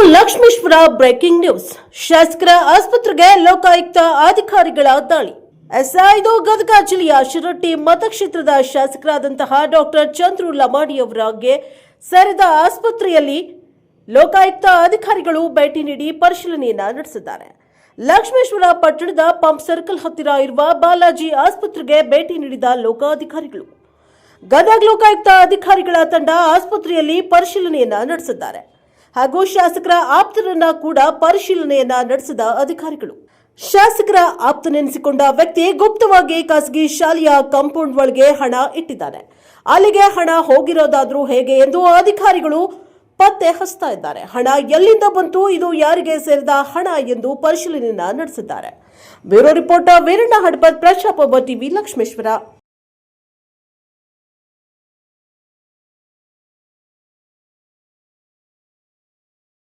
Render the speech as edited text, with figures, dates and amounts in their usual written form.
Lakshmeshwar breaking news. ಶಾಸಕರ ಆಸ್ಪತ್ರೆಗೆ ಲೋಕಾಯುಕ್ತ ಅಧಿಕಾರಿಗಳ ದಾಳಿ. ಇದು ಗದಗ ಜಿಲ್ಲೆಯ ಶಿರಹಟ್ಟಿ ಮತಕ್ಷೇತ್ರದ ಶಾಸಕರಾದಂತಹ ಡಾಕ್ಟರ್ ಚಂದ್ರು ಲಮಾಣಿ ಅವರಿಗೆ ಸೇರಿದ ಆಸ್ಪತ್ರೆಯಲ್ಲಿ ಲೋಕಾಯುಕ್ತ ಅಧಿಕಾರಿಗಳು ಭೇಟಿ ನೀಡಿ ಪರಿಶೀಲನೆಯನ್ನ ನಡೆಸಿದ್ದಾರೆ. ಲಕ್ಷ್ಮೇಶ್ವರ ಪಟ್ಟಣದ ಪಂಪ್ ಸರ್ಕಲ್ ಹತ್ತಿರ ಇರುವ ಬಾಲಾಜಿ ಆಸ್ಪತ್ರೆಗೆ ಭೇಟಿ ನೀಡಿದ ಲೋಕಾಧಿಕಾರಿಗಳು ಗದಗ ಲೋಕಾಯುಕ್ತ ಅಧಿಕಾರಿಗಳ ತಂಡ ಆಸ್ಪತ್ರೆಯಲ್ಲಿ ಪರಿಶೀಲನೆಯನ್ನ ನಡೆಸಿದ್ದಾರೆ. ಹಾಗೂ ಶಾಸಕರ ಆಪ್ತರನ್ನ ಕೂಡ ಪರಿಶೀಲನೆಯನ್ನ ನಡೆಸಿದ ಅಧಿಕಾರಿಗಳು ಶಾಸಕರ ಆಪ್ತನೆನಿಸಿಕೊಂಡ ವ್ಯಕ್ತಿ ಗುಪ್ತವಾಗಿ ಖಾಸಗಿ ಶಾಲೆಯ ಕಾಂಪೌಂಡ್ ಒಳಗೆ ಹಣ ಇಟ್ಟಿದ್ದಾನೆ. ಅಲ್ಲಿಗೆ ಹಣ ಹೋಗಿರೋದಾದ್ರೂ ಹೇಗೆ ಎಂದು ಅಧಿಕಾರಿಗಳು ಪತ್ತೆ ಹಚ್ತಾ ಇದ್ದಾರೆ. ಹಣ ಎಲ್ಲಿಂದ ಬಂತು, ಇದು ಯಾರಿಗೆ ಸೇರಿದ ಹಣ ಎಂದು ಪರಿಶೀಲನೆಯನ್ನ ನಡೆಸಿದ್ದಾರೆ. Bureau reporter Veeranna Hadapad, Prajaprabha TV, Lakshmeshwar.